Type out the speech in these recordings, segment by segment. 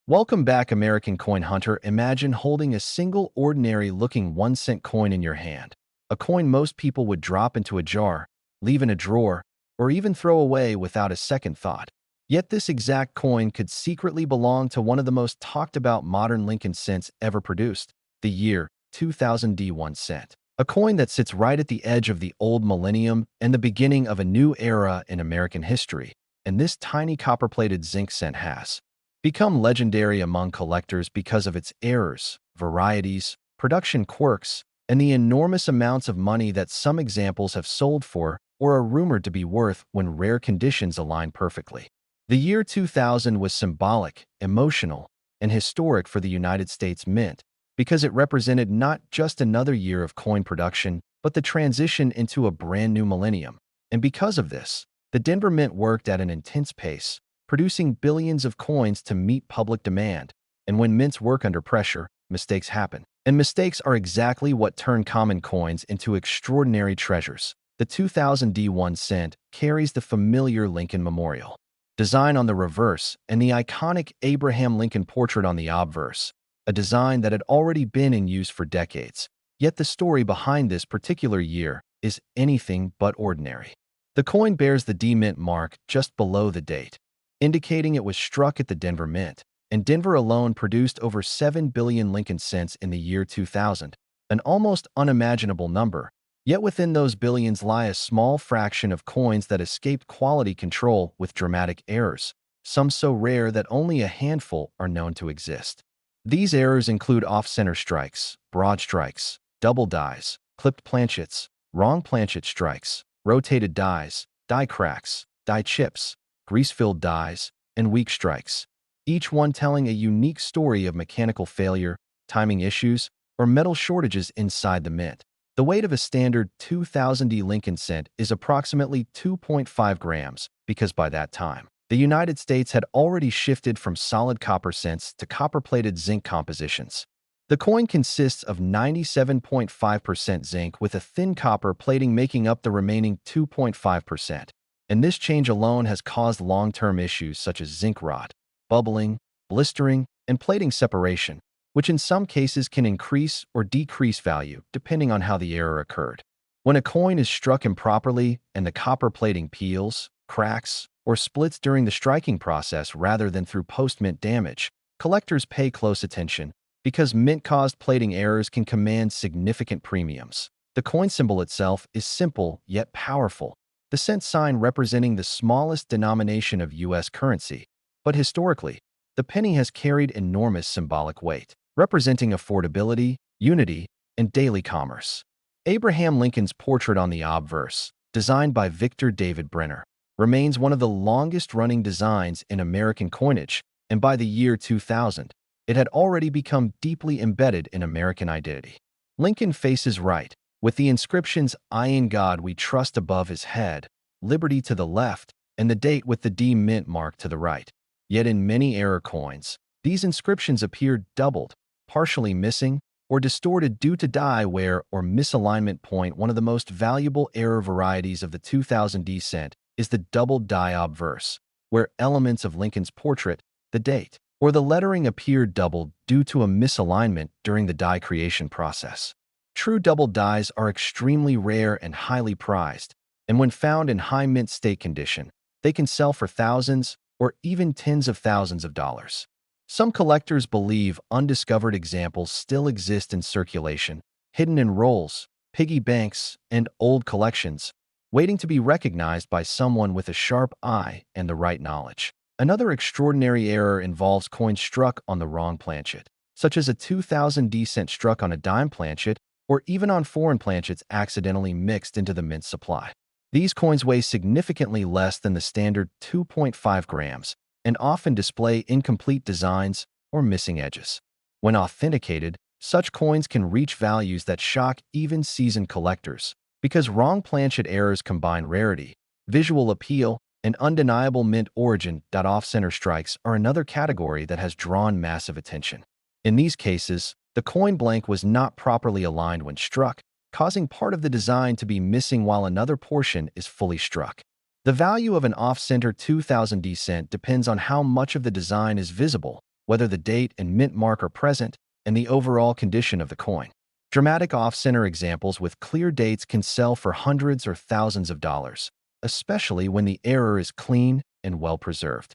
Welcome back, American coin hunter. Imagine holding a single ordinary-looking 1-cent coin in your hand. A coin most people would drop into a jar, leave in a drawer, or even throw away without a second thought. Yet this exact coin could secretly belong to one of the most talked-about modern Lincoln cents ever produced, the year 2000 D1 cent. A coin that sits right at the edge of the old millennium and the beginning of a new era in American history. And this tiny copper-plated zinc cent has become legendary among collectors because of its errors, varieties, production quirks, and the enormous amounts of money that some examples have sold for or are rumored to be worth when rare conditions align perfectly. The year 2000 was symbolic, emotional, and historic for the United States Mint because it represented not just another year of coin production, but the transition into a brand new millennium. And because of this, the Denver Mint worked at an intense pace, producing billions of coins to meet public demand. And when mints work under pressure, mistakes happen. And mistakes are exactly what turn common coins into extraordinary treasures. The 2000 D1 cent carries the familiar Lincoln Memorial design on the reverse and the iconic Abraham Lincoln portrait on the obverse, a design that had already been in use for decades. Yet the story behind this particular year is anything but ordinary. The coin bears the D Mint mark just below the date, indicating it was struck at the Denver Mint, and Denver alone produced over 7 billion Lincoln cents in the year 2000, an almost unimaginable number. Yet within those billions lie a small fraction of coins that escaped quality control with dramatic errors, some so rare that only a handful are known to exist. These errors include off-center strikes, broad strikes, double dies, clipped planchets, wrong planchet strikes, rotated dies, die cracks, die chips, grease-filled dies, and weak strikes, each one telling a unique story of mechanical failure, timing issues, or metal shortages inside the mint. The weight of a standard 2000 D Lincoln cent is approximately 2.5 grams because by that time, the United States had already shifted from solid copper cents to copper-plated zinc compositions. The coin consists of 97.5% zinc with a thin copper plating making up the remaining 2.5%. And this change alone has caused long-term issues such as zinc rot, bubbling, blistering, and plating separation, which in some cases can increase or decrease value depending on how the error occurred. When a coin is struck improperly and the copper plating peels, cracks, or splits during the striking process rather than through post-mint damage, collectors pay close attention because mint-caused plating errors can command significant premiums. The coin symbol itself is simple yet powerful, the cent sign representing the smallest denomination of U.S. currency. But historically, the penny has carried enormous symbolic weight, representing affordability, unity, and daily commerce. Abraham Lincoln's portrait on the obverse, designed by Victor David Brenner, remains one of the longest-running designs in American coinage, and by the year 2000, it had already become deeply embedded in American identity. Lincoln faces right, with the inscriptions "I in God we trust" above his head, "Liberty" to the left, and the date with the D Mint mark to the right. Yet in many error coins, these inscriptions appear doubled, partially missing, or distorted due to die wear or misalignment. One of the most valuable error varieties of the 2000 D cent is the doubled die obverse, where elements of Lincoln's portrait, the date, or the lettering appear doubled due to a misalignment during the die creation process. True double dies are extremely rare and highly prized, and when found in high mint state condition, they can sell for thousands or even tens of thousands of dollars. Some collectors believe undiscovered examples still exist in circulation, hidden in rolls, piggy banks, and old collections, waiting to be recognized by someone with a sharp eye and the right knowledge. Another extraordinary error involves coins struck on the wrong planchet, such as a 2000 D cent struck on a dime planchet or even on foreign planchets accidentally mixed into the mint supply. These coins weigh significantly less than the standard 2.5 grams and often display incomplete designs or missing edges. When authenticated, such coins can reach values that shock even seasoned collectors because wrong planchet errors combine rarity, visual appeal, and undeniable mint origin. Off-center strikes are another category that has drawn massive attention. In these cases, the coin blank was not properly aligned when struck, causing part of the design to be missing while another portion is fully struck. The value of an off-center 2000 D cent depends on how much of the design is visible, whether the date and mint mark are present, and the overall condition of the coin. Dramatic off-center examples with clear dates can sell for hundreds or thousands of dollars, especially when the error is clean and well-preserved.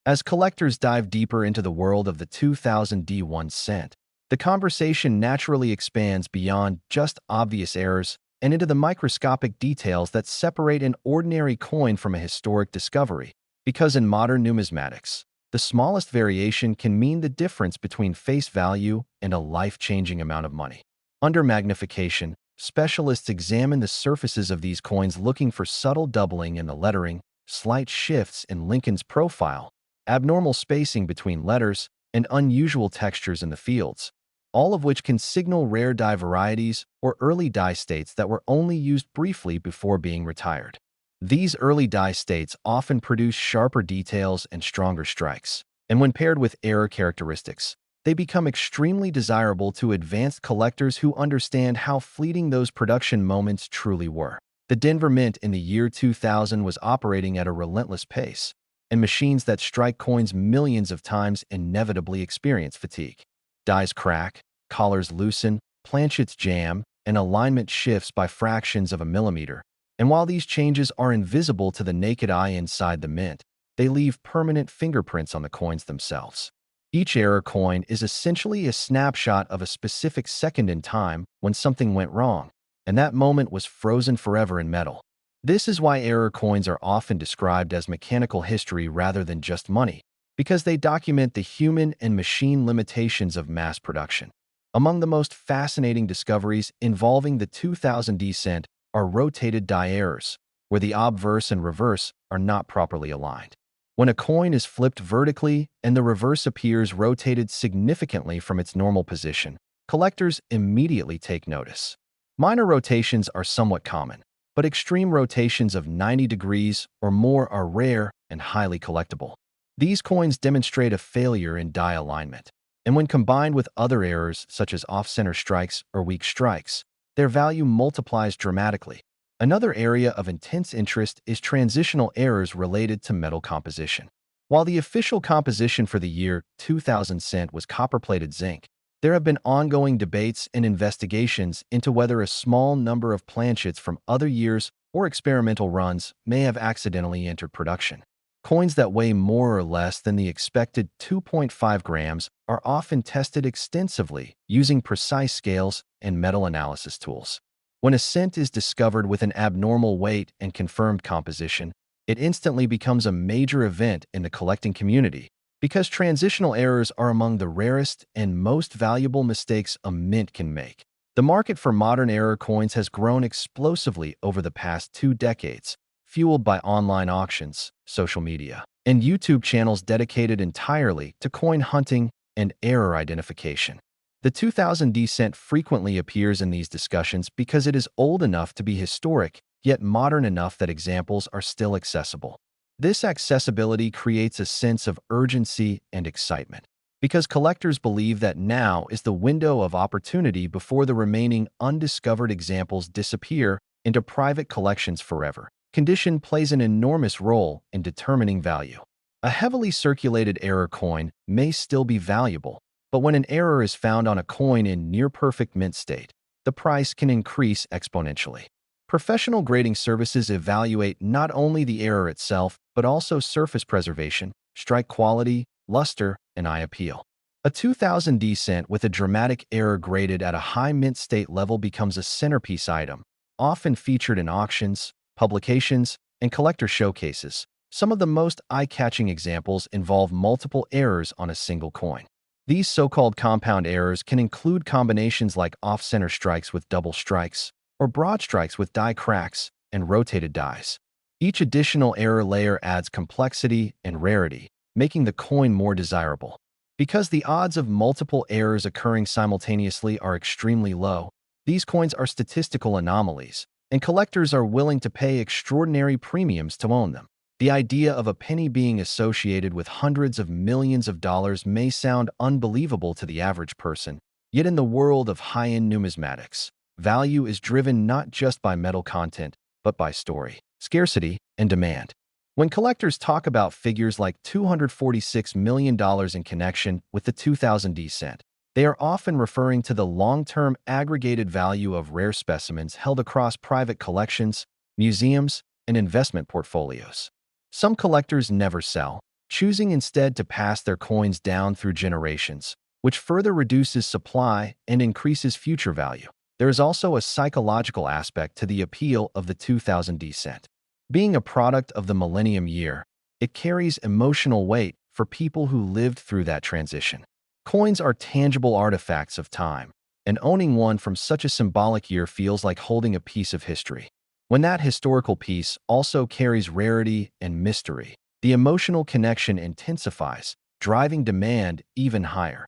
As collectors dive deeper into the world of the 2000 D1 cent, the conversation naturally expands beyond just obvious errors and into the microscopic details that separate an ordinary coin from a historic discovery, because in modern numismatics, the smallest variation can mean the difference between face value and a life-changing amount of money. Under magnification, specialists examine the surfaces of these coins looking for subtle doubling in the lettering, slight shifts in Lincoln's profile, abnormal spacing between letters, and unusual textures in the fields, all of which can signal rare die varieties or early die states that were only used briefly before being retired. These early die states often produce sharper details and stronger strikes, and when paired with error characteristics, they become extremely desirable to advanced collectors who understand how fleeting those production moments truly were. The Denver Mint in the year 2000 was operating at a relentless pace, and machines that strike coins millions of times inevitably experience fatigue. Dies crack, collars loosen, planchets jam, and alignment shifts by fractions of a millimeter. And while these changes are invisible to the naked eye inside the mint, they leave permanent fingerprints on the coins themselves. Each error coin is essentially a snapshot of a specific second in time when something went wrong, and that moment was frozen forever in metal. This is why error coins are often described as mechanical history rather than just money, because they document the human and machine limitations of mass production. Among the most fascinating discoveries involving the 2000 D cent are rotated die errors, where the obverse and reverse are not properly aligned. When a coin is flipped vertically and the reverse appears rotated significantly from its normal position, collectors immediately take notice. Minor rotations are somewhat common, but extreme rotations of 90 degrees or more are rare and highly collectible. These coins demonstrate a failure in die alignment, and when combined with other errors such as off-center strikes or weak strikes, their value multiplies dramatically. Another area of intense interest is transitional errors related to metal composition. While the official composition for the year 2000 cent was copper-plated zinc, there have been ongoing debates and investigations into whether a small number of planchets from other years or experimental runs may have accidentally entered production. Coins that weigh more or less than the expected 2.5 grams are often tested extensively using precise scales and metal analysis tools. When a cent is discovered with an abnormal weight and confirmed composition, it instantly becomes a major event in the collecting community, because transitional errors are among the rarest and most valuable mistakes a mint can make. The market for modern error coins has grown explosively over the past 2 decades, fueled by online auctions, social media, and YouTube channels dedicated entirely to coin hunting and error identification. The 2000 D cent frequently appears in these discussions because it is old enough to be historic, yet modern enough that examples are still accessible. This accessibility creates a sense of urgency and excitement, because collectors believe that now is the window of opportunity before the remaining undiscovered examples disappear into private collections forever. Condition plays an enormous role in determining value. A heavily circulated error coin may still be valuable, but when an error is found on a coin in near-perfect mint state, the price can increase exponentially. Professional grading services evaluate not only the error itself, but also surface preservation, strike quality, luster, and eye appeal. A 2000 D cent with a dramatic error graded at a high mint state level becomes a centerpiece item, often featured in auctions, publications, and collector showcases. Some of the most eye-catching examples involve multiple errors on a single coin. These so-called compound errors can include combinations like off-center strikes with double strikes, or broad strikes with die cracks and rotated dies. Each additional error layer adds complexity and rarity, making the coin more desirable. Because the odds of multiple errors occurring simultaneously are extremely low, these coins are statistical anomalies, and collectors are willing to pay extraordinary premiums to own them. The idea of a penny being associated with hundreds of millions of dollars may sound unbelievable to the average person, yet in the world of high-end numismatics, value is driven not just by metal content, but by story, scarcity, and demand. When collectors talk about figures like $246 million in connection with the 2000 descent, they are often referring to the long-term aggregated value of rare specimens held across private collections, museums, and investment portfolios. Some collectors never sell, choosing instead to pass their coins down through generations, which further reduces supply and increases future value. There is also a psychological aspect to the appeal of the 2000 descent. Being a product of the millennium year, it carries emotional weight for people who lived through that transition. Coins are tangible artifacts of time, and owning one from such a symbolic year feels like holding a piece of history. When that historical piece also carries rarity and mystery, the emotional connection intensifies, driving demand even higher.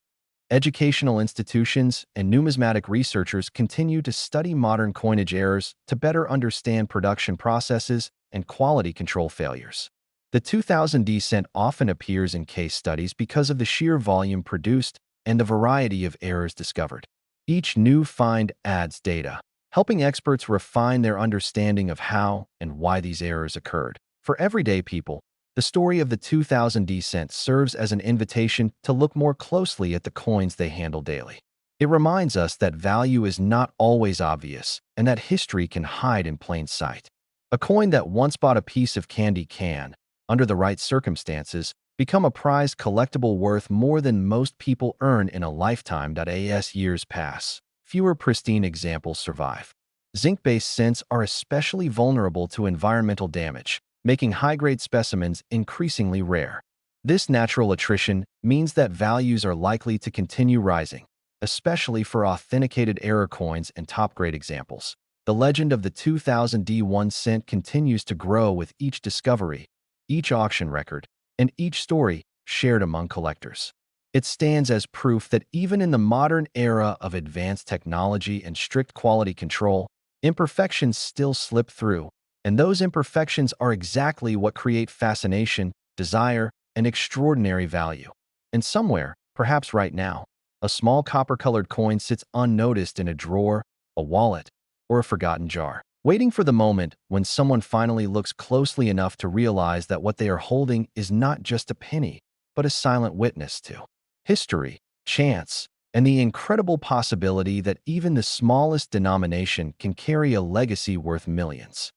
Educational institutions and numismatic researchers continue to study modern coinage errors to better understand production processes and quality control failures. The 2000 descent often appears in case studies because of the sheer volume produced and the variety of errors discovered. Each new find adds data, helping experts refine their understanding of how and why these errors occurred. For everyday people, the story of the 2000 descent serves as an invitation to look more closely at the coins they handle daily. It reminds us that value is not always obvious and that history can hide in plain sight. A coin that once bought a piece of candy can, under the right circumstances, become a prized collectible worth more than most people earn in a lifetime. As years pass, fewer pristine examples survive. Zinc-based cents are especially vulnerable to environmental damage, making high-grade specimens increasingly rare. This natural attrition means that values are likely to continue rising, especially for authenticated error coins and top-grade examples. The legend of the 2000 D1 cent continues to grow with each discovery, each auction record, and each story shared among collectors. It stands as proof that even in the modern era of advanced technology and strict quality control, imperfections still slip through, and those imperfections are exactly what create fascination, desire, and extraordinary value. And somewhere, perhaps right now, a small copper-colored coin sits unnoticed in a drawer, a wallet, or a forgotten jar, waiting for the moment when someone finally looks closely enough to realize that what they are holding is not just a penny, but a silent witness to history, chance, and the incredible possibility that even the smallest denomination can carry a legacy worth millions.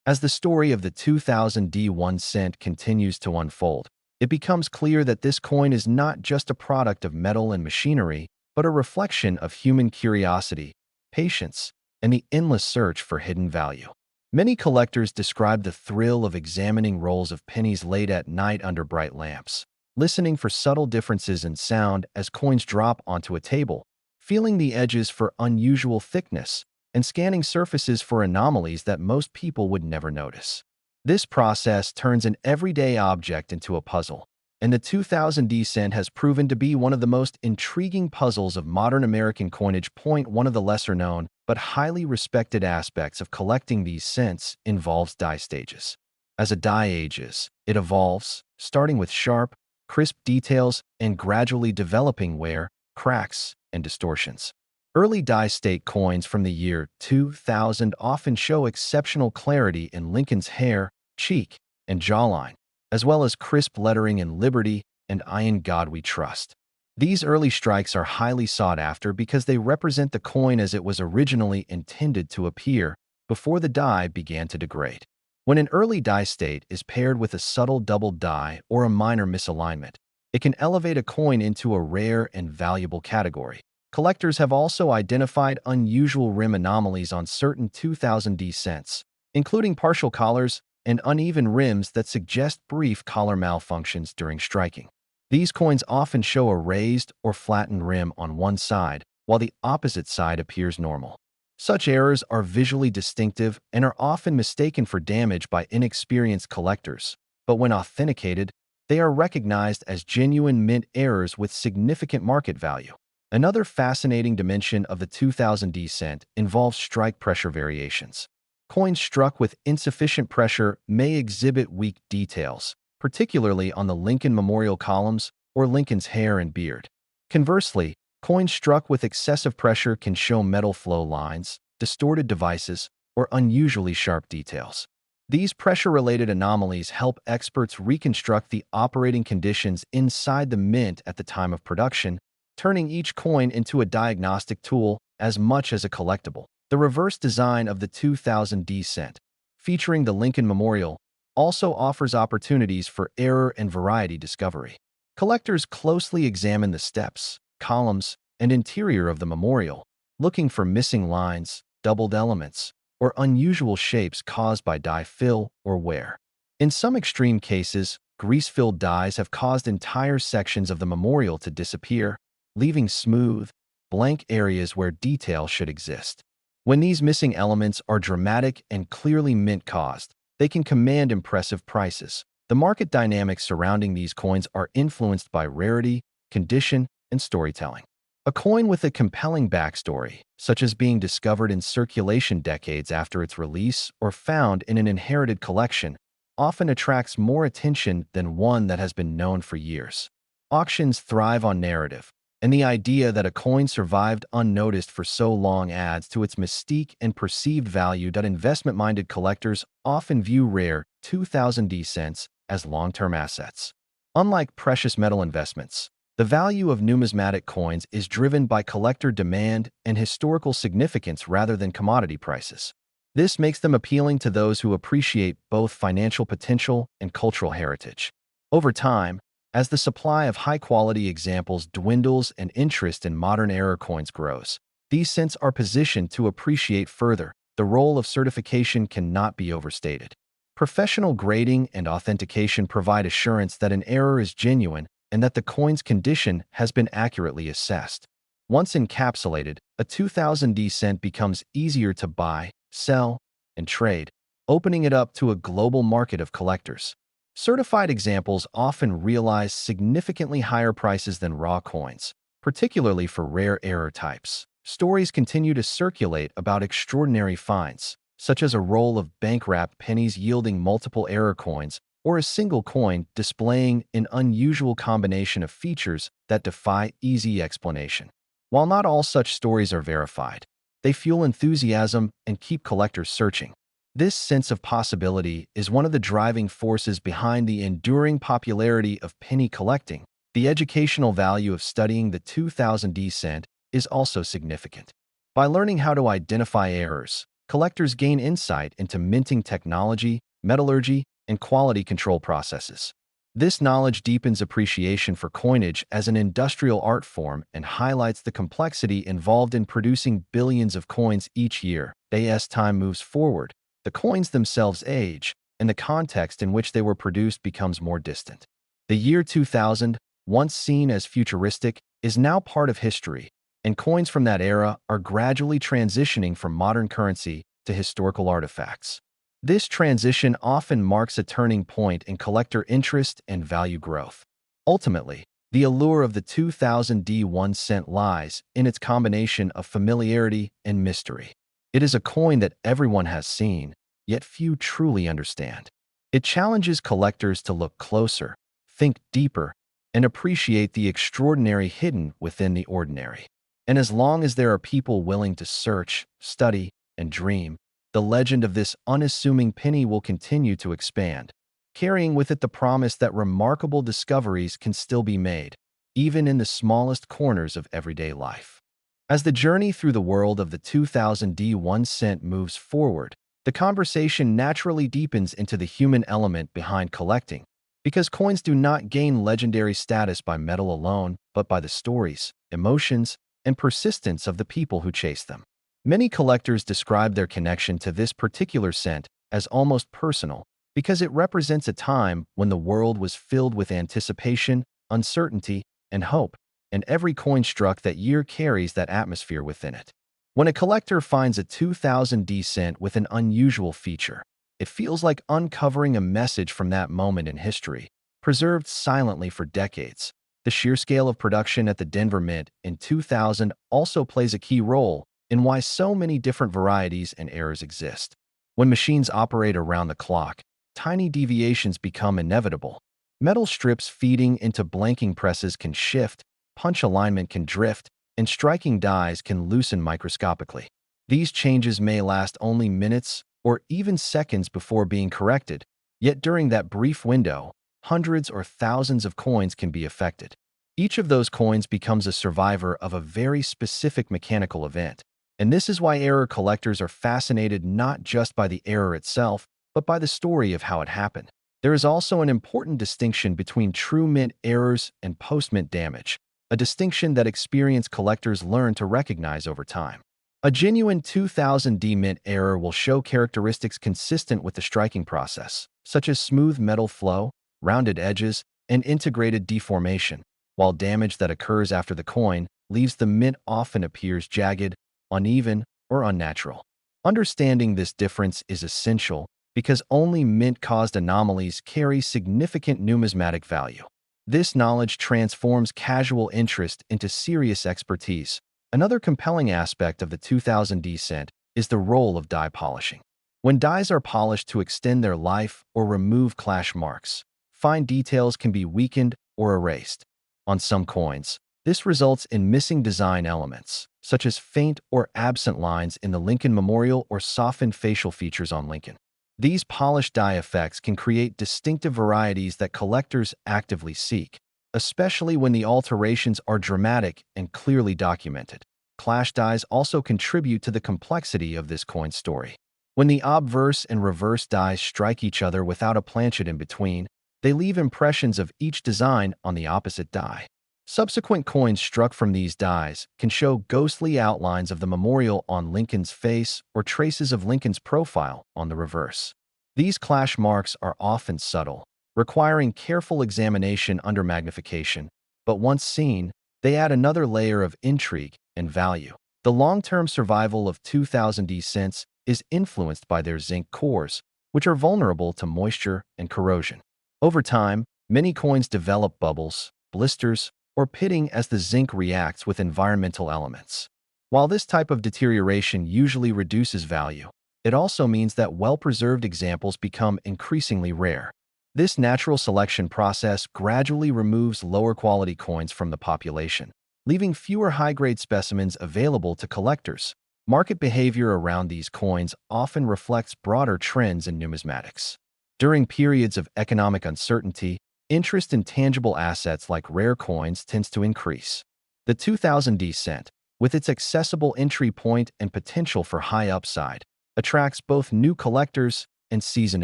As the story of the 2000 D1 cent continues to unfold, it becomes clear that this coin is not just a product of metal and machinery, but a reflection of human curiosity, patience, and the endless search for hidden value. Many collectors describe the thrill of examining rolls of pennies late at night under bright lamps, listening for subtle differences in sound as coins drop onto a table, feeling the edges for unusual thickness, and scanning surfaces for anomalies that most people would never notice. This process turns an everyday object into a puzzle, and the 2000 descent has proven to be one of the most intriguing puzzles of modern American coinage. One of the lesser-known but highly respected aspects of collecting these cents involves die stages. As a die ages, it evolves, starting with sharp, crisp details and gradually developing wear, cracks, and distortions. Early die-state coins from the year 2000 often show exceptional clarity in Lincoln's hair, cheek, and jawline, as well as crisp lettering in Liberty and In God We Trust. These early strikes are highly sought after because they represent the coin as it was originally intended to appear before the die began to degrade. When an early die state is paired with a subtle double die or a minor misalignment, it can elevate a coin into a rare and valuable category. Collectors have also identified unusual rim anomalies on certain 2000 D cents, including partial collars and uneven rims that suggest brief collar malfunctions during striking. These coins often show a raised or flattened rim on one side, while the opposite side appears normal. Such errors are visually distinctive and are often mistaken for damage by inexperienced collectors, but when authenticated, they are recognized as genuine mint errors with significant market value. Another fascinating dimension of the 2000 descent involves strike pressure variations. Coins struck with insufficient pressure may exhibit weak details, particularly on the Lincoln Memorial columns or Lincoln's hair and beard. Conversely, coins struck with excessive pressure can show metal flow lines, distorted devices, or unusually sharp details. These pressure-related anomalies help experts reconstruct the operating conditions inside the mint at the time of production, turning each coin into a diagnostic tool as much as a collectible. The reverse design of the 2000D cent, featuring the Lincoln Memorial, also offers opportunities for error and variety discovery. Collectors closely examine the steps, columns, and interior of the memorial, looking for missing lines, doubled elements, or unusual shapes caused by dye fill or wear. In some extreme cases, grease-filled dyes have caused entire sections of the memorial to disappear, leaving smooth, blank areas where detail should exist. When these missing elements are dramatic and clearly mint-caused, they can command impressive prices. The market dynamics surrounding these coins are influenced by rarity, condition, and storytelling. A coin with a compelling backstory, such as being discovered in circulation decades after its release or found in an inherited collection, often attracts more attention than one that has been known for years. Auctions thrive on narrative, and the idea that a coin survived unnoticed for so long adds to its mystique and perceived value that investment-minded collectors often view rare 2000D cents as long-term assets. Unlike precious metal investments, the value of numismatic coins is driven by collector demand and historical significance rather than commodity prices. This makes them appealing to those who appreciate both financial potential and cultural heritage. Over time, as the supply of high-quality examples dwindles and interest in modern-era coins grows, these cents are positioned to appreciate further. The role of certification cannot be overstated. Professional grading and authentication provide assurance that an error is genuine and that the coin's condition has been accurately assessed. Once encapsulated, a 2000D cent becomes easier to buy, sell, and trade, opening it up to a global market of collectors. Certified examples often realize significantly higher prices than raw coins, particularly for rare error types. Stories continue to circulate about extraordinary finds, such as a roll of bank-wrapped pennies yielding multiple error coins, or a single coin displaying an unusual combination of features that defy easy explanation. While not all such stories are verified, they fuel enthusiasm and keep collectors searching. This sense of possibility is one of the driving forces behind the enduring popularity of penny collecting. The educational value of studying the 2000D cent is also significant. By learning how to identify errors, collectors gain insight into minting technology, metallurgy, and quality control processes. This knowledge deepens appreciation for coinage as an industrial art form and highlights the complexity involved in producing billions of coins each year. As time moves forward, the coins themselves age, and the context in which they were produced becomes more distant. The year 2000, once seen as futuristic, is now part of history, and coins from that era are gradually transitioning from modern currency to historical artifacts. This transition often marks a turning point in collector interest and value growth. Ultimately, the allure of the 2000D 1 cent lies in its combination of familiarity and mystery. It is a coin that everyone has seen, yet few truly understand. It challenges collectors to look closer, think deeper, and appreciate the extraordinary hidden within the ordinary. And as long as there are people willing to search, study, and dream, the legend of this unassuming penny will continue to expand, carrying with it the promise that remarkable discoveries can still be made, even in the smallest corners of everyday life. As the journey through the world of the 2000D 1 cent moves forward, the conversation naturally deepens into the human element behind collecting, because coins do not gain legendary status by metal alone, but by the stories, emotions, and persistence of the people who chase them. Many collectors describe their connection to this particular cent as almost personal because it represents a time when the world was filled with anticipation, uncertainty, and hope, and every coin struck that year carries that atmosphere within it. When a collector finds a 2000D cent with an unusual feature, it feels like uncovering a message from that moment in history, preserved silently for decades. The sheer scale of production at the Denver Mint in 2000 also plays a key role in why so many different varieties and errors exist. When machines operate around the clock, tiny deviations become inevitable. Metal strips feeding into blanking presses can shift, punch alignment can drift, and striking dies can loosen microscopically. These changes may last only minutes or even seconds before being corrected. Yet during that brief window, hundreds or thousands of coins can be affected. Each of those coins becomes a survivor of a very specific mechanical event. And this is why error collectors are fascinated not just by the error itself, but by the story of how it happened. There is also an important distinction between true mint errors and post-mint damage, a distinction that experienced collectors learn to recognize over time. A genuine 2000D mint error will show characteristics consistent with the striking process, such as smooth metal flow, rounded edges, and integrated deformation, while damage that occurs after the coin leaves the mint often appears jagged, uneven, or unnatural. Understanding this difference is essential because only mint-caused anomalies carry significant numismatic value. This knowledge transforms casual interest into serious expertise. Another compelling aspect of the 2000D cent is the role of die polishing. When dies are polished to extend their life or remove clash marks, fine details can be weakened or erased. On some coins, this results in missing design elements, such as faint or absent lines in the Lincoln Memorial or softened facial features on Lincoln. These polished die effects can create distinctive varieties that collectors actively seek, especially when the alterations are dramatic and clearly documented. Clash dies also contribute to the complexity of this coin story. When the obverse and reverse dies strike each other without a planchet in between, they leave impressions of each design on the opposite die. Subsequent coins struck from these dies can show ghostly outlines of the memorial on Lincoln's face or traces of Lincoln's profile on the reverse. These clash marks are often subtle, requiring careful examination under magnification, but once seen, they add another layer of intrigue and value. The long-term survival of 2000D cents is influenced by their zinc cores, which are vulnerable to moisture and corrosion. Over time, many coins develop bubbles, blisters, or pitting as the zinc reacts with environmental elements. While this type of deterioration usually reduces value, it also means that well-preserved examples become increasingly rare. This natural selection process gradually removes lower-quality coins from the population, leaving fewer high-grade specimens available to collectors. Market behavior around these coins often reflects broader trends in numismatics. During periods of economic uncertainty, interest in tangible assets like rare coins tends to increase. The 2000D cent, with its accessible entry point and potential for high upside, attracts both new collectors and seasoned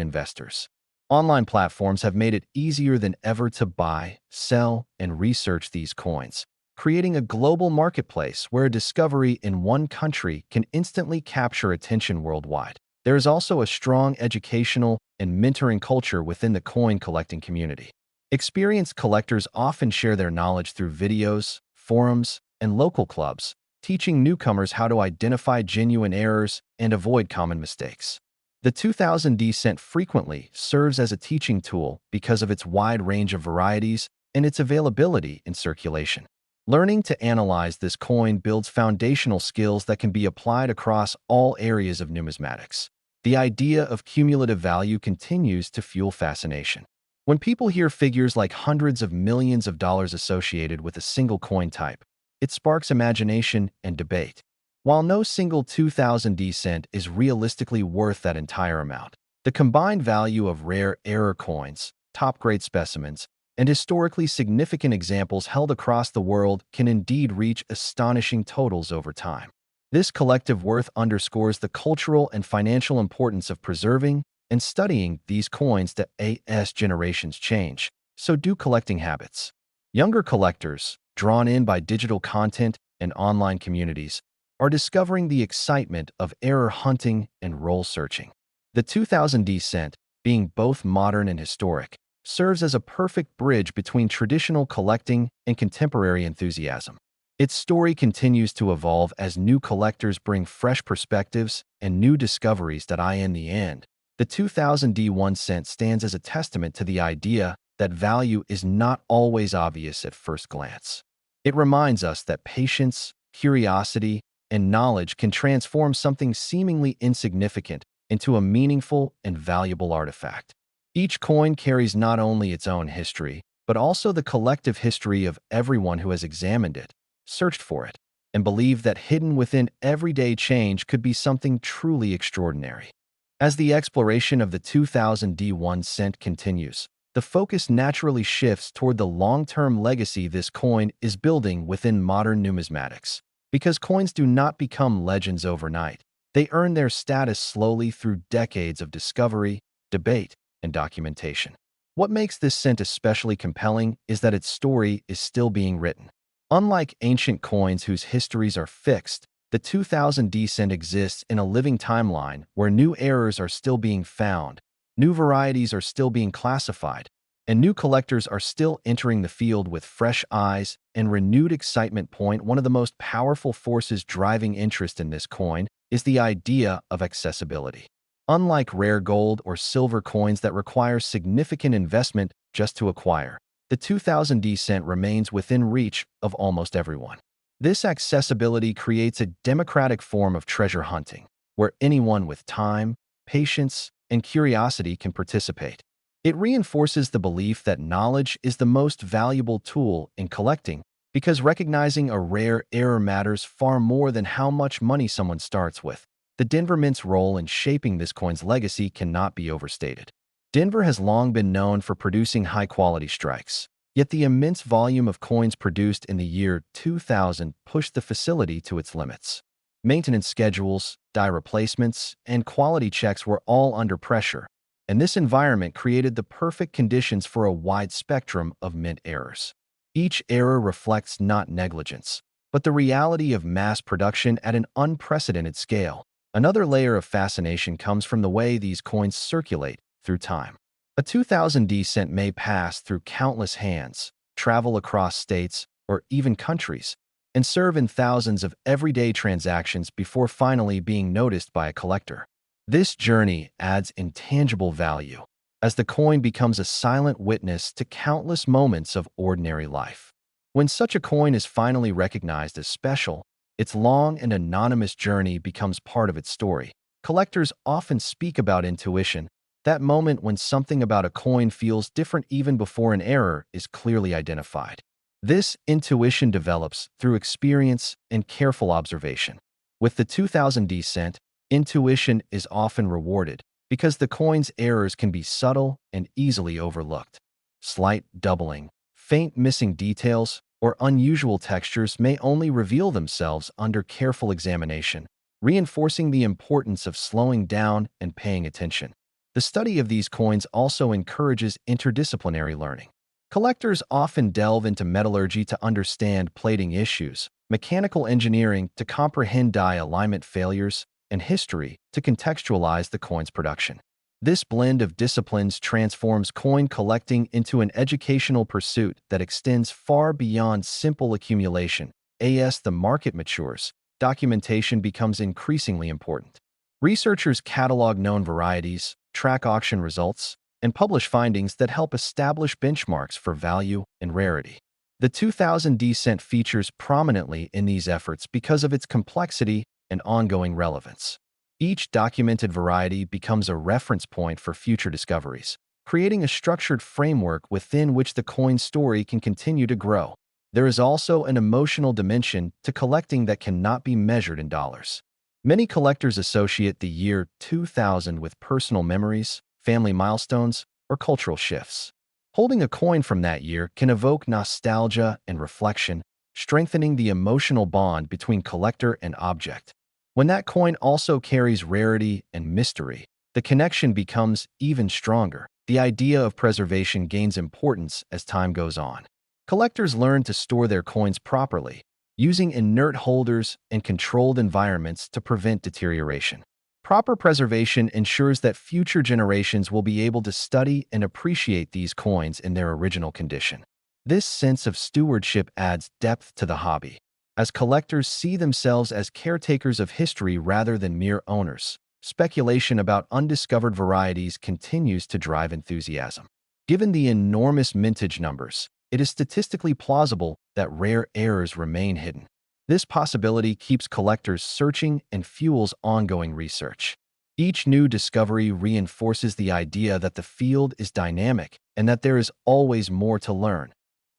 investors. Online platforms have made it easier than ever to buy, sell, and research these coins, creating a global marketplace where a discovery in one country can instantly capture attention worldwide. There is also a strong educational and mentoring culture within the coin collecting community. Experienced collectors often share their knowledge through videos, forums, and local clubs, teaching newcomers how to identify genuine errors and avoid common mistakes. The 2000D cent frequently serves as a teaching tool because of its wide range of varieties and its availability in circulation. Learning to analyze this coin builds foundational skills that can be applied across all areas of numismatics. The idea of cumulative value continues to fuel fascination. When people hear figures like hundreds of millions of dollars associated with a single coin type, it sparks imagination and debate. While no single 2000D cent is realistically worth that entire amount, the combined value of rare error coins, top-grade specimens, and historically significant examples held across the world can indeed reach astonishing totals over time. This collective worth underscores the cultural and financial importance of preserving and studying these coins that as generations change, so do collecting habits. Younger collectors, drawn in by digital content and online communities, are discovering the excitement of error hunting and roll searching. The 2000D cent, being both modern and historic, serves as a perfect bridge between traditional collecting and contemporary enthusiasm. Its story continues to evolve as new collectors bring fresh perspectives and new discoveries that in the end, the 2000D 1 cent stands as a testament to the idea that value is not always obvious at first glance. It reminds us that patience, curiosity, and knowledge can transform something seemingly insignificant into a meaningful and valuable artifact. Each coin carries not only its own history, but also the collective history of everyone who has examined it, searched for it, and believed that hidden within everyday change could be something truly extraordinary. As the exploration of the 2000 D1 cent continues, the focus naturally shifts toward the long-term legacy this coin is building within modern numismatics. Because coins do not become legends overnight, they earn their status slowly through decades of discovery, debate, and documentation. What makes this cent especially compelling is that its story is still being written. Unlike ancient coins whose histories are fixed, the 2000 D cent exists in a living timeline where new errors are still being found, new varieties are still being classified, and new collectors are still entering the field with fresh eyes and renewed excitement. One of the most powerful forces driving interest in this coin is the idea of accessibility. Unlike rare gold or silver coins that require significant investment just to acquire, the 2000 D cent remains within reach of almost everyone. This accessibility creates a democratic form of treasure hunting, where anyone with time, patience, and curiosity can participate. It reinforces the belief that knowledge is the most valuable tool in collecting, because recognizing a rare error matters far more than how much money someone starts with. The Denver Mint's role in shaping this coin's legacy cannot be overstated. Denver has long been known for producing high-quality strikes, yet the immense volume of coins produced in the year 2000 pushed the facility to its limits. Maintenance schedules, die replacements, and quality checks were all under pressure, and this environment created the perfect conditions for a wide spectrum of mint errors. Each error reflects not negligence, but the reality of mass production at an unprecedented scale. Another layer of fascination comes from the way these coins circulate through time. A 2000 D cent may pass through countless hands, travel across states, or even countries, and serve in thousands of everyday transactions before finally being noticed by a collector. This journey adds intangible value, as the coin becomes a silent witness to countless moments of ordinary life. When such a coin is finally recognized as special, its long and anonymous journey becomes part of its story. Collectors often speak about intuition, that moment when something about a coin feels different even before an error is clearly identified. This intuition develops through experience and careful observation. With the 2000 D cent, intuition is often rewarded because the coin's errors can be subtle and easily overlooked. Slight doubling, faint missing details, or unusual textures may only reveal themselves under careful examination, reinforcing the importance of slowing down and paying attention. The study of these coins also encourages interdisciplinary learning. Collectors often delve into metallurgy to understand plating issues, mechanical engineering to comprehend die alignment failures, and history to contextualize the coin's production. This blend of disciplines transforms coin collecting into an educational pursuit that extends far beyond simple accumulation. As the market matures, documentation becomes increasingly important. Researchers catalog known varieties, track auction results, and publish findings that help establish benchmarks for value and rarity. The 2000 D cent features prominently in these efforts because of its complexity and ongoing relevance. Each documented variety becomes a reference point for future discoveries, creating a structured framework within which the coin story can continue to grow. There is also an emotional dimension to collecting that cannot be measured in dollars. Many collectors associate the year 2000 with personal memories, family milestones, or cultural shifts. Holding a coin from that year can evoke nostalgia and reflection, strengthening the emotional bond between collector and object. When that coin also carries rarity and mystery, the connection becomes even stronger. The idea of preservation gains importance as time goes on. Collectors learn to store their coins properly, using inert holders and controlled environments to prevent deterioration. Proper preservation ensures that future generations will be able to study and appreciate these coins in their original condition. This sense of stewardship adds depth to the hobby, as collectors see themselves as caretakers of history rather than mere owners. Speculation about undiscovered varieties continues to drive enthusiasm. Given the enormous mintage numbers, it is statistically plausible that rare errors remain hidden. This possibility keeps collectors searching and fuels ongoing research. Each new discovery reinforces the idea that the field is dynamic and that there is always more to learn.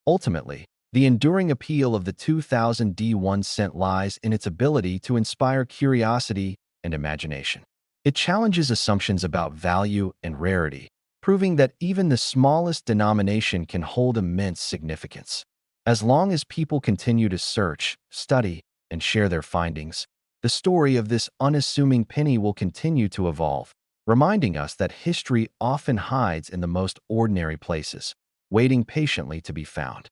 Ultimately, the enduring appeal of the 2000 D1 cent lies in its ability to inspire curiosity and imagination. It challenges assumptions about value and rarity, proving that even the smallest denomination can hold immense significance. As long as people continue to search, study, and share their findings, the story of this unassuming penny will continue to evolve, reminding us that history often hides in the most ordinary places, waiting patiently to be found.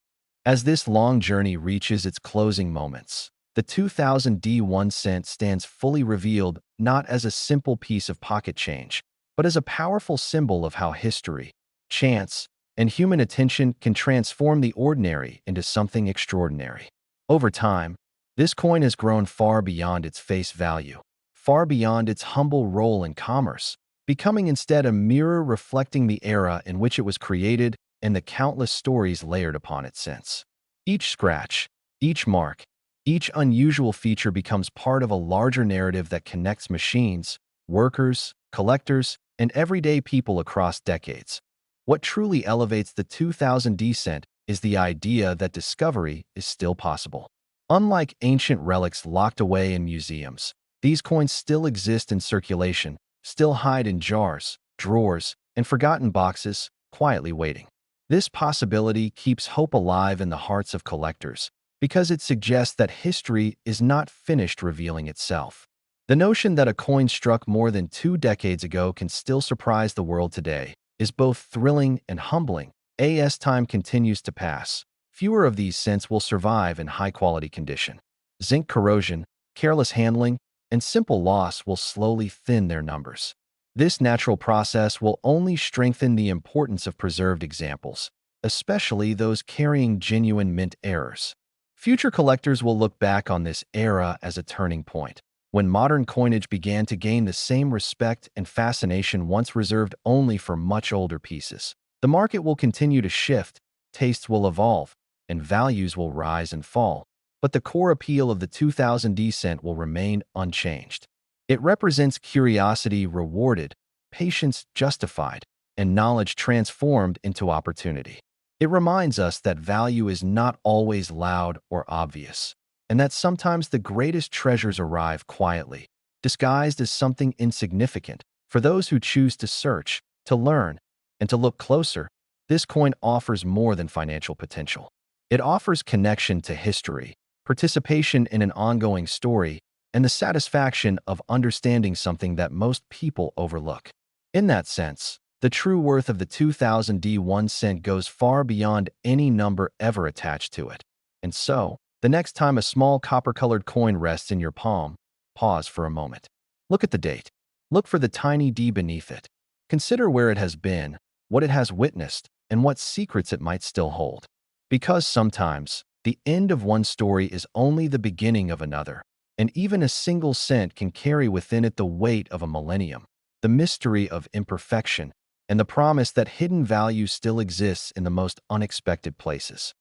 As this long journey reaches its closing moments, the 2000 D1 cent stands fully revealed not as a simple piece of pocket change, but as a powerful symbol of how history, chance, and human attention can transform the ordinary into something extraordinary. Over time, this coin has grown far beyond its face value, far beyond its humble role in commerce, becoming instead a mirror reflecting the era in which it was created and the countless stories layered upon it since. Each scratch, each mark, each unusual feature becomes part of a larger narrative that connects machines, workers, collectors, and everyday people across decades. What truly elevates the 2000 D cent is the idea that discovery is still possible. Unlike ancient relics locked away in museums, these coins still exist in circulation, still hide in jars, drawers, and forgotten boxes, quietly waiting. This possibility keeps hope alive in the hearts of collectors because it suggests that history is not finished revealing itself. The notion that a coin struck more than 2 decades ago can still surprise the world today is both thrilling and humbling. As time continues to pass, fewer of these cents will survive in high-quality condition. Zinc corrosion, careless handling, and simple loss will slowly thin their numbers. This natural process will only strengthen the importance of preserved examples, especially those carrying genuine mint errors. Future collectors will look back on this era as a turning point, when modern coinage began to gain the same respect and fascination once reserved only for much older pieces. The market will continue to shift, tastes will evolve, and values will rise and fall, but the core appeal of the 2000 D cent will remain unchanged. It represents curiosity rewarded, patience justified, and knowledge transformed into opportunity. It reminds us that value is not always loud or obvious, and that sometimes the greatest treasures arrive quietly, disguised as something insignificant. For those who choose to search, to learn, and to look closer, this coin offers more than financial potential. It offers connection to history, participation in an ongoing story, and the satisfaction of understanding something that most people overlook. In that sense, the true worth of the 2000 D1 cent goes far beyond any number ever attached to it. And so, the next time a small copper-colored coin rests in your palm, pause for a moment. Look at the date. Look for the tiny D beneath it. Consider where it has been, what it has witnessed, and what secrets it might still hold. Because sometimes, the end of one story is only the beginning of another, and even a single cent can carry within it the weight of a millennium, the mystery of imperfection, and the promise that hidden value still exists in the most unexpected places.